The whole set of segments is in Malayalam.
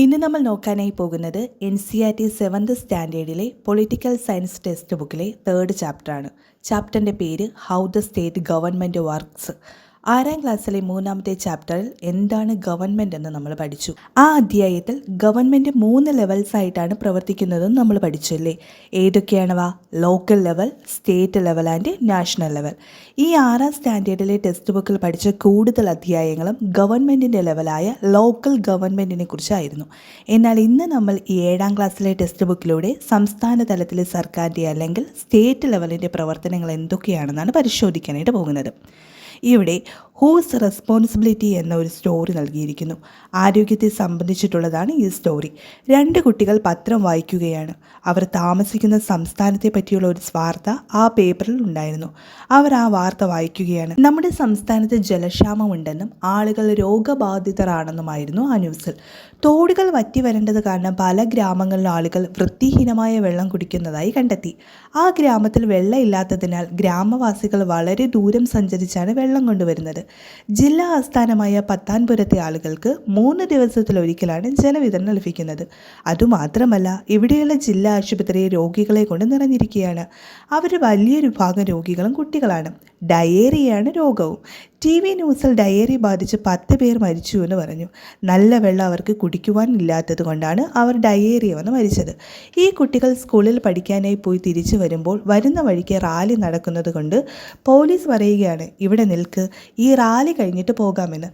ഇന്ന് നമ്മൾ നോക്കാനായി പോകുന്നത് NCERT 7th സ്റ്റാൻഡേർഡിലെ പൊളിറ്റിക്കൽ സയൻസ് ടെക്സ്റ്റ് ബുക്കിലെ 3rd ചാപ്റ്ററാണ്. ചാപ്റ്ററിൻ്റെ പേര് how the state government works. 6ാം ക്ലാസ്സിലെ 3ാമത്തെ ചാപ്റ്ററിൽ എന്താണ് ഗവൺമെൻറ് എന്ന് നമ്മൾ പഠിച്ചു. ആ അധ്യായത്തിൽ ഗവൺമെൻറ് 3 ലെവൽസ് ആയിട്ടാണ് പ്രവർത്തിക്കുന്നതെന്ന് നമ്മൾ പഠിച്ചല്ലേ. ഏതൊക്കെയാണവ? Local level, state level and national level. ഈ 6ാം സ്റ്റാൻഡേർഡിലെ ടെക്സ്റ്റ് ബുക്കിൽ പഠിച്ച കൂടുതൽ അധ്യായങ്ങളും ഗവൺമെൻറ്റിൻ്റെ ലെവലായ ലോക്കൽ ഗവൺമെൻറ്റിനെ കുറിച്ചായിരുന്നു. എന്നാൽ ഇന്ന് നമ്മൾ ഈ 7ാം ക്ലാസ്സിലെ ടെക്സ്റ്റ് ബുക്കിലൂടെ സംസ്ഥാന തലത്തിലെ സർക്കാരിൻ്റെ അല്ലെങ്കിൽ സ്റ്റേറ്റ് ലെവലിൻ്റെ പ്രവർത്തനങ്ങൾ എന്തൊക്കെയാണെന്നാണ് പരിശോധിക്കാനായിട്ട് പോകുന്നത്. ഇവിടെ ഹൂസ് റെസ്പോൺസിബിലിറ്റി എന്ന ഒരു സ്റ്റോറി നൽകിയിരിക്കുന്നു. ആരോഗ്യത്തെ സംബന്ധിച്ചിട്ടുള്ളതാണ് ഈ സ്റ്റോറി. 2 കുട്ടികൾ പത്രം വായിക്കുകയാണ്. അവർ താമസിക്കുന്ന സംസ്ഥാനത്തെ പറ്റിയുള്ള ഒരു വാർത്ത ആ പേപ്പറിൽ ഉണ്ടായിരുന്നു. അവർ ആ വാർത്ത വായിക്കുകയാണ്. നമ്മുടെ സംസ്ഥാനത്ത് ജലക്ഷാമമുണ്ടെന്നും ആളുകൾ രോഗബാധിതരാണെന്നുമായിരുന്നു ആ ന്യൂസിൽ. തോടുകൾ വറ്റി വരേണ്ടത് കാരണം പല ഗ്രാമങ്ങളിലും ആളുകൾ വൃത്തിഹീനമായ വെള്ളം കുടിക്കുന്നതായി കണ്ടെത്തി. ആ ഗ്രാമത്തിൽ വെള്ളമില്ലാത്തതിനാൽ ഗ്രാമവാസികൾ വളരെ ദൂരം സഞ്ചരിച്ചാണ് വെള്ളം കൊണ്ടുവരുന്നത്. ജില്ലാ ആസ്ഥാനമായ പത്താൻപുരത്തെ ആളുകൾക്ക് 3 ദിവസത്തിലൊരിക്കലാണ് ജലവിതരണം ലഭിക്കുന്നത്. അതുമാത്രമല്ല, ഇവിടെയുള്ള ജില്ലാ ആശുപത്രി രോഗികളെ കൊണ്ട് നിറഞ്ഞിരിക്കുകയാണ്. അവർ വലിയൊരു ഭാഗം രോഗികളും കുട്ടികളാണ്. ഡയേറിയയാണ് രോഗവും. TV ന്യൂസിൽ ഡയേറി ബാധിച്ച് 10 പേർ മരിച്ചു എന്ന് പറഞ്ഞു. നല്ല വെള്ളം അവർക്ക് കുടിക്കുവാൻ ഇല്ലാത്തത് കൊണ്ടാണ് അവർ ഡയേറിയ വന്ന് മരിച്ചത്. ഈ കുട്ടികൾ സ്കൂളിൽ പഠിക്കാനായി പോയി തിരിച്ചു വരുമ്പോൾ വരുന്ന വഴിക്ക് റാലി നടക്കുന്നത് കൊണ്ട് പോലീസ് പറയുകയാണ്, ഇവിടെ നിൽക്ക്, ഈ റാലി കഴിഞ്ഞിട്ട് പോകാമെന്ന്.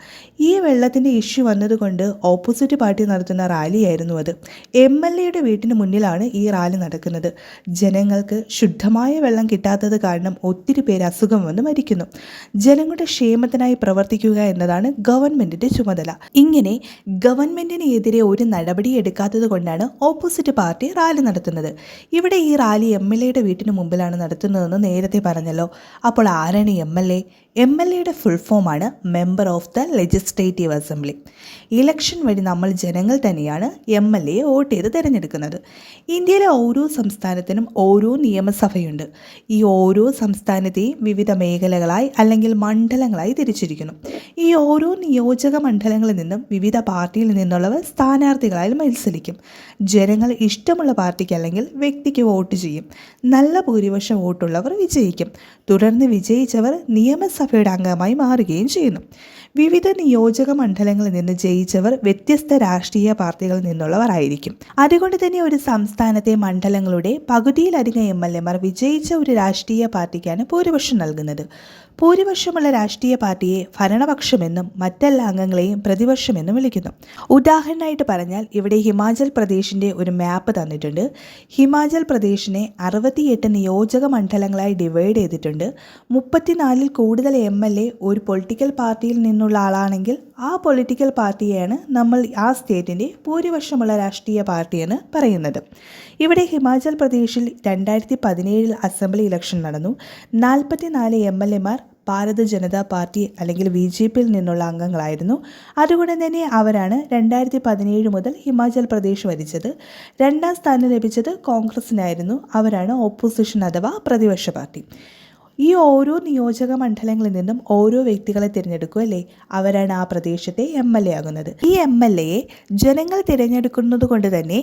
ഈ വെള്ളത്തിൻ്റെ ഇഷ്യൂ വന്നതുകൊണ്ട് ഓപ്പോസിറ്റ് പാർട്ടി നടത്തുന്ന റാലിയായിരുന്നു അത്. MLAയുടെ വീട്ടിന് മുന്നിലാണ് ഈ റാലി നടക്കുന്നത്. ജനങ്ങൾക്ക് ശുദ്ധമായ വെള്ളം കിട്ടാത്തത് കാരണം ഒത്തിരി പേര് അസുഖം വന്ന് മരിക്കുന്നു. ജനങ്ങളുടെ ക്ഷേമത്തിനായി പ്രവർത്തിക്കുക എന്നതാണ് ഗവൺമെന്റിന്റെ ചുമതല. ഇങ്ങനെ ഗവൺമെന്റിനെതിരെ ഒരു നടപടി എടുക്കാത്തത് കൊണ്ടാണ് ഓപ്പോസിറ്റ് പാർട്ടി റാലി നടത്തുന്നത്. ഇവിടെ ഈ റാലി MLAയുടെ വീട്ടിന് മുമ്പിലാണ് നടത്തുന്നതെന്ന് നേരത്തെ പറഞ്ഞല്ലോ. അപ്പോൾ ആരാണ് MLA? MLAയുടെ ഫുൾ ഫോമാണ് member of the legislative assembly. Election വഴി നമ്മൾ ജനങ്ങൾ തന്നെയാണ് MLAയെ വോട്ട് ചെയ്ത് തിരഞ്ഞെടുക്കുന്നത്. ഇന്ത്യയിലെ ഓരോ സംസ്ഥാനത്തിനും ഓരോ നിയമസഭയുണ്ട്. ഈ ഓരോ സംസ്ഥാനത്തെയും വിവിധ മേഖലകളായി അല്ലെങ്കിൽ മണ്ഡലങ്ങളായി തിരിച്ചിരിക്കുന്നു. ഈ ഓരോ നിയോജക മണ്ഡലങ്ങളിൽ നിന്നും വിവിധ പാർട്ടിയിൽ നിന്നുള്ളവർ സ്ഥാനാർത്ഥികളായി മത്സരിക്കും. ജനങ്ങൾ ഇഷ്ടമുള്ള പാർട്ടിക്ക് അല്ലെങ്കിൽ വ്യക്തിക്ക് വോട്ട് ചെയ്യും. നല്ല ഭൂരിപക്ഷം വോട്ടുള്ളവർ വിജയിക്കും. തുടർന്ന് വിജയിച്ചവർ നിയമസഭയുടെ അംഗമായി മാറുകയും ചെയ്യുന്നു. വിവിധ നിയോജക മണ്ഡലങ്ങളിൽ നിന്ന് ജയിച്ചവർ വ്യത്യസ്ത രാഷ്ട്രീയ പാർട്ടികളിൽ നിന്നുള്ളവർ ആയിരിക്കും. അതുകൊണ്ട് തന്നെ ഒരു സംസ്ഥാനത്തെ മണ്ഡലങ്ങളുടെ പകുതിയിലധികം MLAമാർ വിജയിച്ച ഒരു രാഷ്ട്രീയ പാർട്ടിക്കാണ് ഭൂരിപക്ഷം നൽകുന്നത്. ഭൂരിപക്ഷമുള്ള രാഷ്ട്രീയ പാർട്ടിയെ ഭരണപക്ഷമെന്നും മറ്റെല്ലാ അംഗങ്ങളെയും പ്രതിപക്ഷമെന്നും വിളിക്കുന്നു. ഉദാഹരണമായിട്ട് പറഞ്ഞാൽ ഇവിടെ ഹിമാചൽ പ്രദേശിൻ്റെ ഒരു മാപ്പ് തന്നിട്ടുണ്ട്. ഹിമാചൽ പ്രദേശിനെ 68 നിയോജക മണ്ഡലങ്ങളായി ഡിവൈഡ് ചെയ്തിട്ടുണ്ട്. 34ൽ കൂടുതൽ MLA ഒരു പൊളിറ്റിക്കൽ പാർട്ടിയിൽ നിന്നുള്ള ആളാണെങ്കിൽ ആ പൊളിറ്റിക്കൽ പാർട്ടിയെയാണ് നമ്മൾ ആ സ്റ്റേറ്റിൻ്റെ ഭൂരിപക്ഷമുള്ള രാഷ്ട്രീയ പാർട്ടിയെന്ന് പറയുന്നത്. ഇവിടെ ഹിമാചൽ പ്രദേശിൽ 2017 അസംബ്ലി ഇലക്ഷൻ നടന്നു. 44 MLAമാർ ഭാരത ജനതാ പാർട്ടി അല്ലെങ്കിൽ BJPയിൽ നിന്നുള്ള അംഗങ്ങളായിരുന്നു. അതുകൊണ്ട് തന്നെ അവരാണ് 2017 മുതൽ ഹിമാചൽ പ്രദേശ് ഭരിച്ചത്. 2ാം സ്ഥാനം ലഭിച്ചത് കോൺഗ്രസിനായിരുന്നു. അവരാണ് ഓപ്പോസിഷൻ അഥവാ പ്രതിപക്ഷ പാർട്ടി. ഈ ഓരോ നിയോജക മണ്ഡലങ്ങളിൽ നിന്നും ഓരോ വ്യക്തികളെ തിരഞ്ഞെടുക്കും അല്ലേ. അവരാണ് ആ പ്രദേശത്തെ MLA ആകുന്നത്. ഈ MLAയെ ജനങ്ങൾ തിരഞ്ഞെടുക്കുന്നത് കൊണ്ട് തന്നെ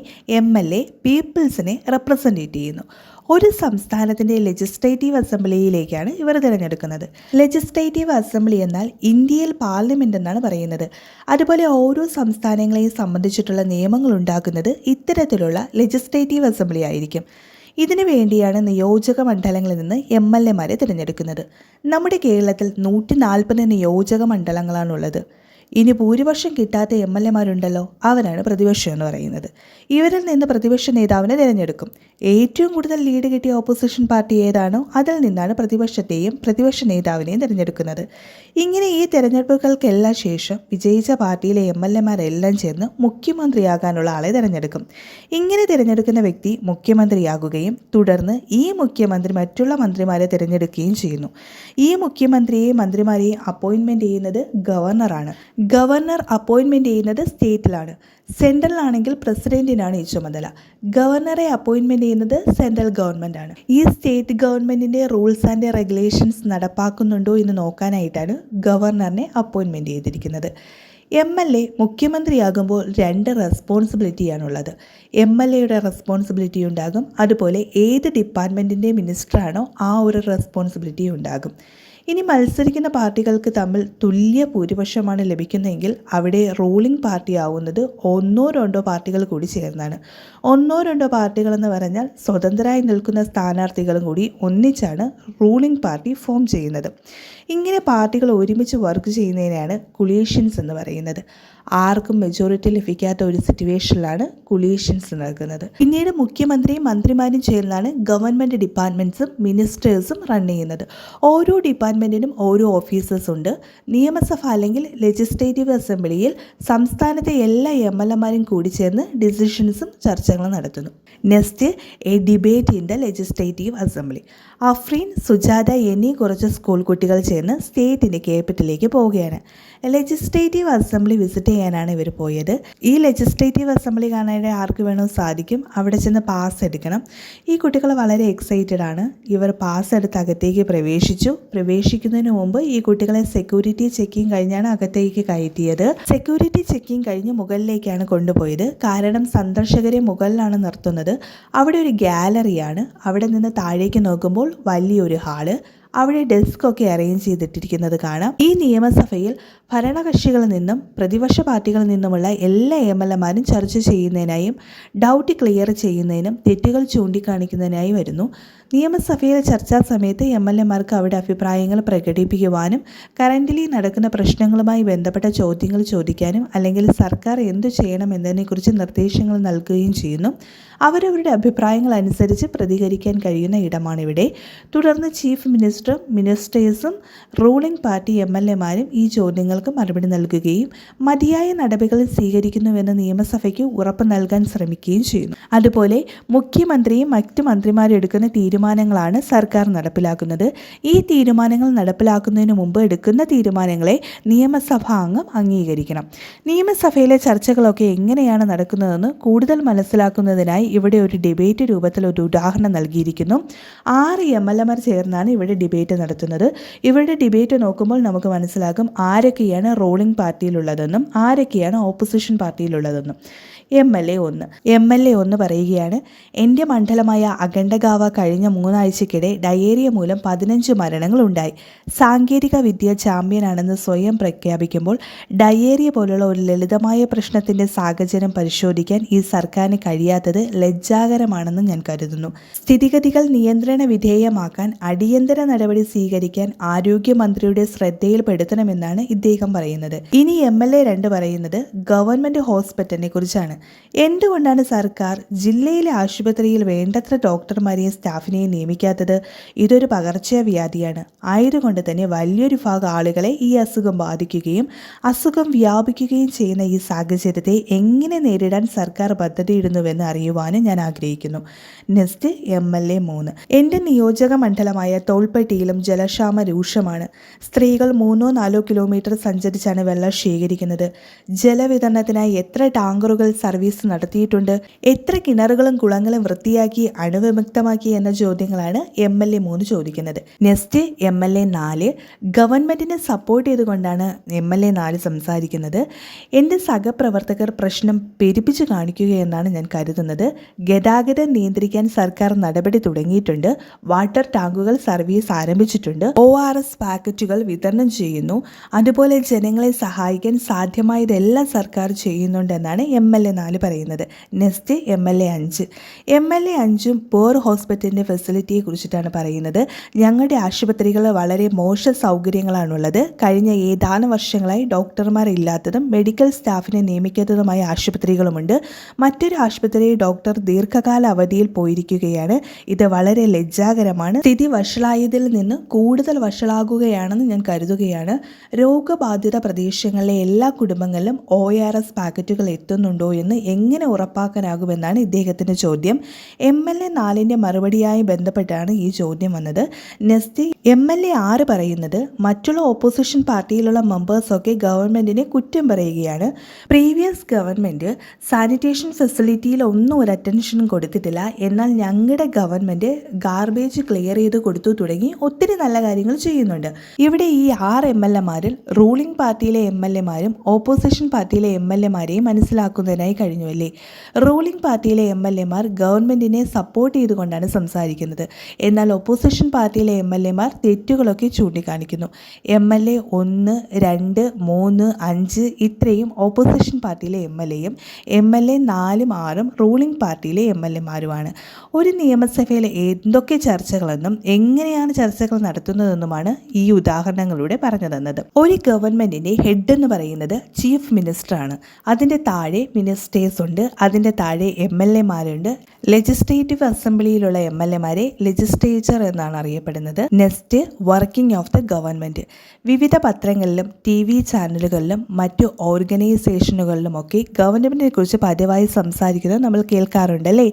MLA പീപ്പിൾസിനെ റെപ്രസെൻറ്റേറ്റ് ചെയ്യുന്നു. ഒരു സംസ്ഥാനത്തിൻ്റെ ലെജിസ്ലേറ്റീവ് അസംബ്ലിയിലേക്കാണ് ഇവർ തിരഞ്ഞെടുക്കുന്നത്. ലെജിസ്ലേറ്റീവ് അസംബ്ലി എന്നാൽ ഇന്ത്യയിൽ പാർലമെൻ്റ് എന്നാണ് പറയുന്നത്. അതുപോലെ ഓരോ സംസ്ഥാനങ്ങളെയും സംബന്ധിച്ചിട്ടുള്ള നിയമങ്ങൾ ഉണ്ടാക്കുന്നത് ഇത്തരത്തിലുള്ള ലെജിസ്ലേറ്റീവ് അസംബ്ലി ആയിരിക്കും. ഇതിനു വേണ്ടിയാണ് നിയോജക മണ്ഡലങ്ങളിൽ നിന്ന് MLAമാരെ തിരഞ്ഞെടുക്കുന്നത്. നമ്മുടെ കേരളത്തിൽ 140 നിയോജക മണ്ഡലങ്ങളാണുള്ളത്. ഇനി ഭൂരിപക്ഷം കിട്ടാത്ത MLAമാരുണ്ടല്ലോ, അവരാണ് പ്രതിപക്ഷം എന്ന് പറയുന്നത്. ഇവരിൽ നിന്ന് പ്രതിപക്ഷ നേതാവിനെ തിരഞ്ഞെടുക്കും. ഏറ്റവും കൂടുതൽ ലീഡ് കിട്ടിയ ഓപ്പോസിഷൻ പാർട്ടി ഏതാണോ അതിൽ നിന്നാണ് പ്രതിപക്ഷത്തെയും പ്രതിപക്ഷ നേതാവിനെയും തിരഞ്ഞെടുക്കുന്നത്. ഇങ്ങനെ ഈ തിരഞ്ഞെടുപ്പുകൾക്കെല്ലാം ശേഷം വിജയിച്ച പാർട്ടിയിലെ MLAമാരെല്ലാം ചേർന്ന് മുഖ്യമന്ത്രിയാകാനുള്ള ആളെ തിരഞ്ഞെടുക്കും. ഇങ്ങനെ തിരഞ്ഞെടുക്കുന്ന വ്യക്തി മുഖ്യമന്ത്രിയാകുകയും തുടർന്ന് ഈ മുഖ്യമന്ത്രി മറ്റുള്ള മന്ത്രിമാരെ തിരഞ്ഞെടുക്കുകയും ചെയ്യുന്നു. ഈ മുഖ്യമന്ത്രിയെയും മന്ത്രിമാരെയും അപ്പോയിൻമെൻറ്റ് ചെയ്യുന്നത് ഗവർണറാണ്. ഗവർണർ അപ്പോയിൻമെൻറ്റ് ചെയ്യുന്നത് സ്റ്റേറ്റിലാണ്. സെൻട്രലാണെങ്കിൽ പ്രസിഡന്റിനാണ് ഈ ചുമതല. ഗവർണറെ അപ്പോയിൻമെൻറ്റ് ചെയ്യുന്നത് സെൻട്രൽ ഗവൺമെൻറ് ആണ്. ഈ സ്റ്റേറ്റ് ഗവൺമെൻറ്റിൻ്റെ റൂൾസ് ആൻഡ് റെഗുലേഷൻസ് നടപ്പാക്കുന്നുണ്ടോ എന്ന് നോക്കാനായിട്ടാണ് ഗവർണറിനെ അപ്പോയിൻമെൻറ്റ് ചെയ്തിരിക്കുന്നത്. MLA മുഖ്യമന്ത്രിയാകുമ്പോൾ 2 റെസ്പോൺസിബിലിറ്റിയാണുള്ളത്. MLAയുടെ റെസ്പോൺസിബിലിറ്റി ഉണ്ടാകും, അതുപോലെ ഏത് ഡിപ്പാർട്ട്മെൻറ്റിൻ്റെ മിനിസ്റ്ററാണോ ആ ഒരു റെസ്പോൺസിബിലിറ്റി ഉണ്ടാകും. ഇനി മത്സരിക്കുന്ന പാർട്ടികൾക്ക് തമ്മിൽ തുല്യ ഭൂരിപക്ഷമാണ് ലഭിക്കുന്നതെങ്കിൽ അവിടെ റൂളിംഗ് പാർട്ടി ആവുന്നത് 1-2 പാർട്ടികൾ കൂടി ചേർന്നാണ്. 1-2 പാർട്ടികൾ എന്ന് പറഞ്ഞാൽ സ്വതന്ത്രരായി നിൽക്കുന്ന സ്ഥാനാർത്ഥികളും കൂടി ഒന്നിച്ചാണ് റൂളിംഗ് പാർട്ടി ഫോം ചെയ്യുന്നത്. ഇങ്ങനെ പാർട്ടികൾ ഒരുമിച്ച് വർക്ക് ചെയ്യുന്നതിനാണ് കൊളീഷൻസ് എന്ന് പറയുന്നത്. ആർക്കും മെജോറിറ്റി ലഭിക്കാത്ത ഒരു സിറ്റുവേഷനിലാണ് കൊളീഷൻസ് നടക്കുന്നത്. പിന്നീട് മുഖ്യമന്ത്രിയും മന്ത്രിമാരും ചേർന്നാണ് ഗവൺമെൻറ് ഡിപ്പാർട്ട്മെൻറ്റ്സും മിനിസ്റ്റേഴ്സും റൺ ചെയ്യുന്നത്. ഓരോ ഡിപ്പാർട്ട്മെൻറ്റിനും ഓരോ ഓഫീസേഴ്സ് ഉണ്ട്. നിയമസഭ അല്ലെങ്കിൽ ലെജിസ്ലേറ്റീവ് അസംബ്ലിയിൽ സംസ്ഥാനത്തെ എല്ലാ MLAമാരും കൂടി ചേർന്ന് ഡിസിഷൻസും ചർച്ചകളും നടത്തുന്നു. Next, A debate in the legislative assembly. Afreen, Sujatha എന്നീ കുറച്ച് സ്കൂൾ കുട്ടികൾ ചേർന്ന് സ്റ്റേറ്റിൻ്റെ ക്യാപിറ്റലിലേക്ക് പോവുകയാണ്. ലെജിസ്ലേറ്റീവ് അസംബ്ലി വിസിറ്റ് ചെയ്യാനാണ് ഇവർ പോയത്. ഈ ലെജിസ്ലേറ്റീവ് അസംബ്ലി കാണാനായിട്ട് ആർക്ക് വേണോ സാധിക്കും. അവിടെ ചെന്ന് പാസ് എടുക്കണം. ഈ കുട്ടികൾ വളരെ എക്സൈറ്റഡ് ആണ്. ഇവർ പാസ് എടുത്ത് അകത്തേക്ക് പ്രവേശിക്കുന്നതിന് മുമ്പ് ഈ കുട്ടികളെ സെക്യൂരിറ്റി ചെക്കിങ് കഴിഞ്ഞാണ് അകത്തേക്ക് കയറ്റിയത്. സെക്യൂരിറ്റി ചെക്കിങ് കഴിഞ്ഞ് മുകളിലേക്കാണ് കൊണ്ടുപോയത്. കാരണം സന്ദർശകരെ മുകളിലാണ് നിർത്തുന്നത്. അവിടെ ഒരു ഗാലറിയാണ്. അവിടെ നിന്ന് താഴേക്ക് നോക്കുമ്പോൾ വലിയൊരു ഹാള്. അവിടെ ഡെസ്കൊക്കെ അറേഞ്ച് ചെയ്തിട്ടിരിക്കുന്നത് കാണാം. ഈ നിയമസഭയിൽ ഭരണകക്ഷികളിൽ നിന്നും പ്രതിപക്ഷ പാർട്ടികളിൽ നിന്നുമുള്ള എല്ലാ MLAമാരും ചർച്ച ചെയ്യുന്നതിനായും ഡൗട്ട് ക്ലിയർ ചെയ്യുന്നതിനും തെറ്റുകൾ ചൂണ്ടിക്കാണിക്കുന്നതിനായി വരുന്നു. നിയമസഭയിലെ ചർച്ചാ സമയത്ത് MLAമാർക്ക് അവിടെ അഭിപ്രായങ്ങൾ പ്രകടിപ്പിക്കുവാനും കറൻ്റ്ലി നടക്കുന്ന പ്രശ്നങ്ങളുമായി ബന്ധപ്പെട്ട ചോദ്യങ്ങൾ ചോദിക്കാനും അല്ലെങ്കിൽ സർക്കാർ എന്തു ചെയ്യണം എന്നതിനെക്കുറിച്ച് നിർദ്ദേശങ്ങൾ നൽകുകയും ചെയ്യുന്നു. അവരവരുടെ അഭിപ്രായങ്ങൾ അനുസരിച്ച് പ്രതികരിക്കാൻ കഴിയുന്ന ഇടമാണിവിടെ. തുടർന്ന് ചീഫ് മിനിസ്റ്ററും മിനിസ്റ്റേഴ്സും റൂളിംഗ് പാർട്ടി MLAമാരും ഈ ചോദ്യങ്ങൾക്ക് മറുപടി നൽകുകയും മതിയായ നടപടികൾ സ്വീകരിക്കുന്നുവെന്ന് നിയമസഭയ്ക്ക് ഉറപ്പ് നൽകാൻ ശ്രമിക്കുകയും ചെയ്യുന്നു. അതുപോലെ മുഖ്യമന്ത്രിയും മറ്റ് മന്ത്രിമാരും എടുക്കുന്ന തീരുമാനങ്ങളാണ് സർക്കാർ നടപ്പിലാക്കുന്നത്. ഈ തീരുമാനങ്ങൾ നടപ്പിലാക്കുന്നതിന് മുമ്പ് എടുക്കുന്ന തീരുമാനങ്ങളെ നിയമസഭാ അംഗം അംഗീകരിക്കണം. നിയമസഭയിലെ ചർച്ചകളൊക്കെ എങ്ങനെയാണ് നടക്കുന്നതെന്ന് കൂടുതൽ മനസ്സിലാക്കുന്നതിനായി ഇവിടെ ഒരു ഡിബേറ്റ് രൂപത്തിൽ ഒരു ഉദാഹരണം നൽകിയിരിക്കുന്നു. 6 MLAമാർ ചേർന്നാണ് ഇവിടെ ഡിബേറ്റ് നടത്തുന്നത്. ഇവരുടെ ഡിബേറ്റ് നോക്കുമ്പോൾ നമുക്ക് മനസ്സിലാകും ആരൊക്കെയാണ് റൂളിംഗ് പാർട്ടിയിലുള്ളതെന്നും ആരൊക്കെയാണ് ഓപ്പോസിഷൻ പാർട്ടിയിലുള്ളതെന്നും. MLA 1 പറയുകയാണ്, എൻ്റെ മണ്ഡലമായ അഖണ്ഡഗാവ കഴിഞ്ഞ 3 ആഴ്ചയ്ക്കിടെ ഡയേറിയ മൂലം 15 മരണങ്ങളുണ്ടായി. സാങ്കേതിക വിദ്യ ചാമ്പ്യനാണെന്ന് സ്വയം പ്രഖ്യാപിക്കുമ്പോൾ ഡയേറിയ പോലുള്ള ഒരു ലളിതമായ പ്രശ്നത്തിൻ്റെ സാഹചര്യം പരിശോധിക്കാൻ ഈ സർക്കാരിന് കഴിയാത്തത് ലജ്ജാകരമാണെന്ന് ഞാൻ കരുതുന്നു. സ്ഥിതിഗതികൾ നിയന്ത്രണ വിധേയമാക്കാൻ അടിയന്തര നടപടി സ്വീകരിക്കാൻ ആരോഗ്യമന്ത്രിയുടെ ശ്രദ്ധയിൽപ്പെടുത്തണമെന്നാണ് ഇദ്ദേഹം പറയുന്നത്. ഇനി MLA 2 പറയുന്നത് ഗവൺമെൻറ് ഹോസ്പിറ്റലിനെ കുറിച്ചാണ്. എന്തുകൊണ്ടാണ് സർക്കാർ ജില്ലയിലെ ആശുപത്രിയിൽ വേണ്ടത്ര ഡോക്ടർമാരെയും സ്റ്റാഫിനെയും നിയമിക്കാത്തത്? ഇതൊരു പകർച്ചവ്യാധിയാണ്. ആയതുകൊണ്ട് തന്നെ വലിയൊരു ഭാഗം ആളുകളെ ഈ അസുഖം ബാധിക്കുകയും അസുഖം വ്യാപിക്കുകയും ചെയ്യുന്ന ഈ സാഹചര്യത്തെ എങ്ങനെ നേരിടാൻ സർക്കാർ പദ്ധതിയിടുന്നുവെന്ന് അറിയുവാനും ഞാൻ ആഗ്രഹിക്കുന്നു. Next, MLA 3. എൻ്റെ നിയോജക മണ്ഡലമായ തോൾപ്പെട്ടിയിലും ജലക്ഷാമ രൂക്ഷമാണ്. സ്ത്രീകൾ 3-4 കിലോമീറ്റർ സഞ്ചരിച്ചാണ് വെള്ളം ശേഖരിക്കുന്നത്. ജലവിതരണത്തിനായി എത്ര ടാങ്കറുകൾ സർവീസ് നടത്തിയിട്ടുണ്ട്? എത്ര കിണറുകളും കുളങ്ങളും വൃത്തിയാക്കി അണുവിമുക്തമാക്കി എന്ന ചോദ്യങ്ങളാണ് MLA 3 ചോദിക്കുന്നത്. Next, MLA 4. ഗവൺമെൻറ്റിനെ സപ്പോർട്ട് ചെയ്തുകൊണ്ടാണ് MLA 4 സംസാരിക്കുന്നത്. എൻ്റെ സഹപ്രവർത്തകർ പ്രശ്നം പെരുപ്പിച്ചു കാണിക്കുകയെന്നാണ് ഞാൻ കരുതുന്നത്. ഗതാഗതം നിയന്ത്രിക്കാൻ സർക്കാർ നടപടി തുടങ്ങിയിട്ടുണ്ട്. വാട്ടർ ടാങ്കുകൾ സർവീസ് ആരംഭിച്ചിട്ടുണ്ട്. ORS പാക്കറ്റുകൾ വിതരണം ചെയ്യുന്നു. അതുപോലെ ജനങ്ങളെ സഹായിക്കാൻ സാധ്യമായതെല്ലാം സർക്കാർ ചെയ്യുന്നുണ്ടെന്നാണ് MLA 4 പറയുന്നത്. Next, MLA 5. MLA 5 പോർ ഹോസ്പിറ്റലിൻ്റെ ഫെസിലിറ്റിയെ കുറിച്ചിട്ടാണ് പറയുന്നത്. ഞങ്ങളുടെ ആശുപത്രികൾ വളരെ മോശ സൗകര്യങ്ങളാണുള്ളത്. കഴിഞ്ഞ ഏതാനും വർഷങ്ങളായി ഡോക്ടർമാർ ഇല്ലാത്തതും മെഡിക്കൽ സ്റ്റാഫിനെ നിയമിക്കാത്തതുമായ ആശുപത്രികളുമുണ്ട്. മറ്റൊരു ആശുപത്രിയിൽ ഡോക്ടർ ദീർഘകാല അവധിയിൽ പോയിരിക്കുകയാണ്. ഇത് വളരെ ലജ്ജാകരമാണ്. സ്ഥിതി വഷളായതിൽ നിന്ന് കൂടുതൽ വഷളാകുകയാണെന്ന് ഞാൻ കരുതുകയാണ്. രോഗബാധിത പ്രദേശങ്ങളിലെ എല്ലാ കുടുംബങ്ങളിലും ORS പാക്കറ്റുകൾ എത്തുന്നുണ്ടോ എന്ന് എങ്ങനെ ഉറപ്പാക്കാനാകുമെന്നാണ് ഇദ്ദേഹത്തിൻ്റെ ചോദ്യം. MLA 4 മറുപടിയായി ബന്ധപ്പെട്ടാണ് ഈ ചോദ്യം വന്നത്. നെക്സ്റ്റ്, MLA 6 പറയുന്നത് മറ്റുള്ള ഓപ്പോസിഷൻ പാർട്ടിയിലുള്ള മെമ്പേഴ്സൊക്കെ ഗവൺമെൻറ്റിനെ കുറ്റം പറയുകയാണ്. പ്രീവിയസ് ഗവൺമെൻറ് സാനിറ്റേഷൻ ഫെസിലിറ്റിയിൽ ഒന്നും ഒരു അറ്റൻഷനും കൊടുത്തിട്ടില്ല, എന്നാൽ ഞങ്ങളുടെ ഗവൺമെൻറ് ഗാർബേജ് ക്ലിയർ ചെയ്ത് കൊടുത്തു തുടങ്ങി ഒത്തിരി നല്ല കാര്യങ്ങൾ ചെയ്യുന്നുണ്ട്. ഇവിടെ ഈ 6 MLAമാരിൽ റൂളിംഗ് പാർട്ടിയിലെ MLAമാരും ഓപ്പോസിഷൻ പാർട്ടിയിലെ MLAമാരെയും മനസ്സിലാക്കുന്നതിനായി കഴിഞ്ഞുവല്ലേ. റൂളിംഗ് പാർട്ടിയിലെ MLAമാർ ഗവൺമെൻറ്റിനെ സപ്പോർട്ട് ചെയ്തുകൊണ്ടാണ് സംസാരിക്കുന്നത്, എന്നാൽ ഓപ്പോസിഷൻ പാർട്ടിയിലെ MLAമാർ തെറ്റുകളൊക്കെ ചൂണ്ടിക്കാണിക്കുന്നു. MLA 1, 2, 3, 5 ഇത്രയും ഓപ്പോസിഷൻ പാർട്ടിയിലെ MLAയും MLA 4, 6 റൂളിംഗ് പാർട്ടിയിലെ MLAമാരുമാണ്. ഒരു നിയമസഭയിൽ എന്തൊക്കെ ചർച്ചകളെന്നും എങ്ങനെയാണ് ചർച്ചകൾ നടത്തുന്നതെന്നുമാണ് ഈ ഉദാഹരണങ്ങളിലൂടെ പറഞ്ഞു തന്നത്. ഒരു ഗവൺമെൻറ്റിൻ്റെ ഹെഡ് എന്ന് പറയുന്നത് ചീഫ് മിനിസ്റ്ററാണ്. അതിൻ്റെ താഴെ മിനിസ്റ്റേഴ്സ് ഉണ്ട്, അതിൻ്റെ താഴെ MLAമാരുണ്ട്. ലെജിസ്ലേറ്റീവ് അസംബ്ലിയിലുള്ള MLAമാരെ ലെജിസ്ലേച്ചർ എന്നാണ് അറിയപ്പെടുന്നത്. Next, working of the government. വിവിധ പത്രങ്ങളിലും TV ചാനലുകളിലും മറ്റു ഓർഗനൈസേഷനുകളിലുമൊക്കെ ഗവൺമെൻറ്റിനെ കുറിച്ച് പതിവായി സംസാരിക്കുന്നത് നമ്മൾ കേൾക്കാറുണ്ടല്ലേ.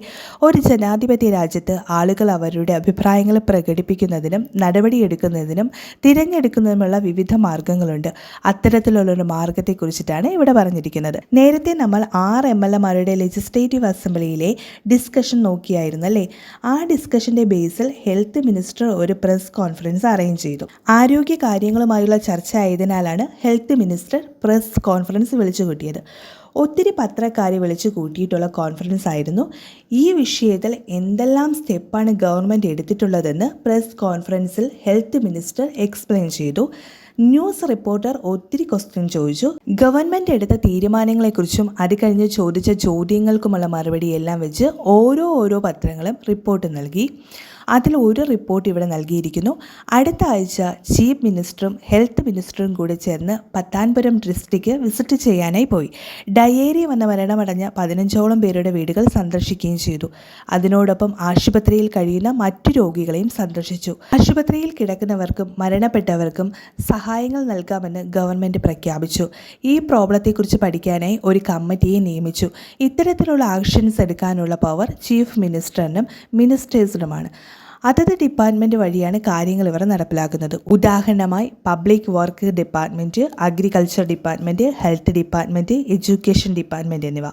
ഒരു ജനാധിപത്യ രാജ്യത്ത് ആളുകൾ അവരുടെ അഭിപ്രായങ്ങൾ പ്രകടിപ്പിക്കുന്നതിനും നടപടിയെടുക്കുന്നതിനും തിരഞ്ഞെടുക്കുന്നതിനുമുള്ള വിവിധ മാർഗങ്ങളുണ്ട്. അത്തരത്തിലുള്ളൊരു മാർഗത്തെക്കുറിച്ചിട്ടാണ് ഇവിടെ പറഞ്ഞിരിക്കുന്നത്. നേരത്തെ നമ്മൾ 6 MLAമാരുടെ ലെജിസ്ലേറ്റീവ് അസംബ്ലിയിലെ ഡിസ്കഷൻ നോക്കിയായിരുന്നല്ലേ. ആ ഡിസ്കഷൻ്റെ ബേസിൽ ഹെൽത്ത് മിനിസ്റ്റർ ഒരു പ്രസ് കോൺഫറൻസ് അറേഞ്ച് ചെയ്തു. ആരോഗ്യ കാര്യങ്ങളുമായുള്ള ചർച്ച ആയതിനാലാണ് ഹെൽത്ത് മിനിസ്റ്റർ പ്രസ് കോൺഫറൻസ് വിളിച്ചു കൂട്ടിയത്. ഒത്തിരി പത്രക്കാരെ വിളിച്ചു കൂട്ടിയിട്ടുള്ള കോൺഫറൻസ് ആയിരുന്നു. ഈ വിഷയത്തിൽ എന്തെല്ലാം സ്റ്റെപ്പാണ് ഗവൺമെൻറ് എടുത്തിട്ടുള്ളതെന്ന് പ്രസ് കോൺഫറൻസിൽ ഹെൽത്ത് മിനിസ്റ്റർ എക്സ്പ്ലെയിൻ ചെയ്തു. ന്യൂസ് റിപ്പോർട്ടർ ഒത്തിരി ക്വസ്റ്റ്യൻ ചോദിച്ചു. ഗവൺമെൻറ് എടുത്ത തീരുമാനങ്ങളെക്കുറിച്ചും അത് കഴിഞ്ഞ് ചോദിച്ച ചോദ്യങ്ങൾക്കുമുള്ള മറുപടി എല്ലാം വെച്ച് ഓരോ പത്രങ്ങളും റിപ്പോർട്ട് നൽകി. അതിൽ ഒരു റിപ്പോർട്ട് ഇവിടെ നൽകിയിരിക്കുന്നു. അടുത്ത ആഴ്ച ചീഫ് മിനിസ്റ്ററും ഹെൽത്ത് മിനിസ്റ്ററും കൂടി ചേർന്ന് പത്താൻപുരം ഡിസ്ട്രിക്റ്റ് വിസിറ്റ് ചെയ്യാനായി പോയി. ഡയേറിയ വന്ന മരണമടഞ്ഞ 15ഓളം പേരുടെ വീടുകൾ സന്ദർശിക്കുകയും ചെയ്തു. അതിനോടൊപ്പം ആശുപത്രിയിൽ കഴിയുന്ന മറ്റു രോഗികളെയും സന്ദർശിച്ചു. ആശുപത്രിയിൽ കിടക്കുന്നവർക്കും മരണപ്പെട്ടവർക്കും സഹായങ്ങൾ നൽകാമെന്ന് ഗവൺമെൻറ് പ്രഖ്യാപിച്ചു. ഈ പ്രോബ്ലത്തെക്കുറിച്ച് പഠിക്കാനായി ഒരു കമ്മിറ്റിയെ നിയമിച്ചു. ഇത്തരത്തിലുള്ള ആക്ഷൻസ് എടുക്കാനുള്ള പവർ ചീഫ് മിനിസ്റ്ററിനും മിനിസ്റ്റേഴ്സിനുമാണ്. അതത് ഡിപ്പാർട്ട്മെൻറ്റ് വഴിയാണ് കാര്യങ്ങൾ ഇവർ നടപ്പിലാക്കുന്നത്. ഉദാഹരണമായി public work department, agriculture department, health department, education department എന്നിവ.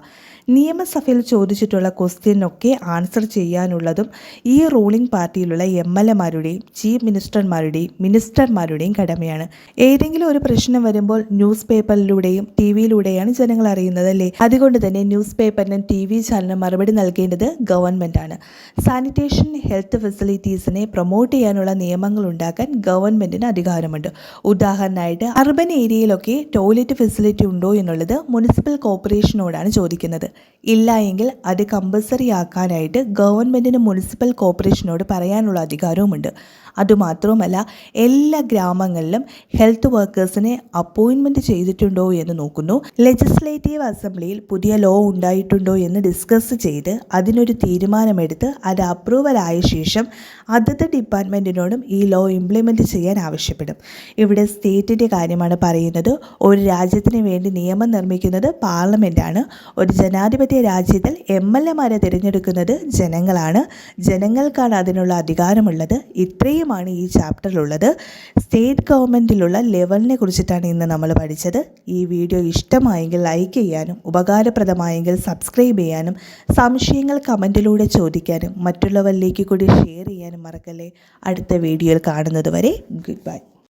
നിയമസഭയിൽ ചോദിച്ചിട്ടുള്ള ക്വസ്റ്റ്യനൊക്കെ ആൻസർ ചെയ്യാനുള്ളതും ഈ റൂളിംഗ് പാർട്ടിയിലുള്ള MLAമാരുടെയും ചീഫ് മിനിസ്റ്റർമാരുടെയും കടമയാണ്. ഏതെങ്കിലും ഒരു പ്രശ്നം വരുമ്പോൾ ന്യൂസ് പേപ്പറിലൂടെയും TVയിലൂടെയാണ് ജനങ്ങൾ അറിയുന്നതല്ലേ. അതുകൊണ്ട് തന്നെ ന്യൂസ് പേപ്പറിനും TV ചാനലിനും മറുപടി നൽകേണ്ടത് ഗവൺമെൻറ്റാണ്. സാനിറ്റേഷൻ ഹെൽത്ത് ഫെസിലിറ്റീസിനെ പ്രൊമോട്ട് ചെയ്യാനുള്ള നിയമങ്ങൾ ഉണ്ടാക്കാൻ ഗവൺമെൻറ്റിന് അധികാരമുണ്ട്. ഉദാഹരണമായിട്ട് അർബൻ ഏരിയയിലൊക്കെ ടോയ്ലറ്റ് ഫെസിലിറ്റി ഉണ്ടോ എന്നുള്ളത് മുനിസിപ്പൽ കോർപ്പറേഷനോടാണ് ചോദിക്കുന്നത്. ഇല്ല എങ്കിൽ അത് കമ്പൽസറി ആക്കാനായിട്ട് ഗവൺമെൻറ്റിന് മുനിസിപ്പൽ കോർപ്പറേഷനോട് പറയാനുള്ള അധികാരവുമുണ്ട്. അതുമാത്രവുമല്ല, എല്ലാ ഗ്രാമങ്ങളിലും ഹെൽത്ത് വർക്കേഴ്സിനെ അപ്പോയിൻമെൻറ്റ് ചെയ്തിട്ടുണ്ടോ എന്ന് നോക്കുന്നു. ലെജിസ്ലേറ്റീവ് അസംബ്ലിയിൽ പുതിയ ലോ ഉണ്ടായിട്ടുണ്ടോ എന്ന് ഡിസ്കസ് ചെയ്ത് അതിനൊരു തീരുമാനമെടുത്ത് അത് അപ്രൂവൽ ആയ ശേഷം അതത് ഡിപ്പാർട്ട്മെൻറ്റിനോടും ഈ ലോ ഇംപ്ലിമെൻറ്റ് ചെയ്യാൻ ആവശ്യപ്പെടും. ഇവിടെ സ്റ്റേറ്റിൻ്റെ കാര്യമാണ് പറയുന്നത്. ഒരു രാജ്യത്തിന് വേണ്ടി നിയമം നിർമ്മിക്കുന്നത് പാർലമെൻറ്റാണ്. ഒരു ജനാധിപത്യ രാജ്യത്തിൽ MLAമാരെ തിരഞ്ഞെടുക്കുന്നത് ജനങ്ങളാണ്. ജനങ്ങൾക്കാണ് അതിനുള്ള അധികാരമുള്ളത്. ഇത്രയുമാണ് ഈ ചാപ്റ്ററിലുള്ളത്. സ്റ്റേറ്റ് ഗവൺമെൻറ്റിലുള്ള ലെവലിനെ കുറിച്ചിട്ടാണ് ഇന്ന് നമ്മൾ പഠിച്ചത്. ഈ വീഡിയോ ഇഷ്ടമായെങ്കിൽ ലൈക്ക് ചെയ്യാനും ഉപകാരപ്രദമായെങ്കിൽ സബ്സ്ക്രൈബ് ചെയ്യാനും സംശയങ്ങൾ കമൻറ്റിലൂടെ ചോദിക്കാനും മറ്റുള്ളവരിലേക്ക് കൂടി ഷെയർ ചെയ്യാനും മറക്കല്ലേ. അടുത്ത വീഡിയോയിൽ കാണുന്നത് വരെ ഗുഡ് ബൈ.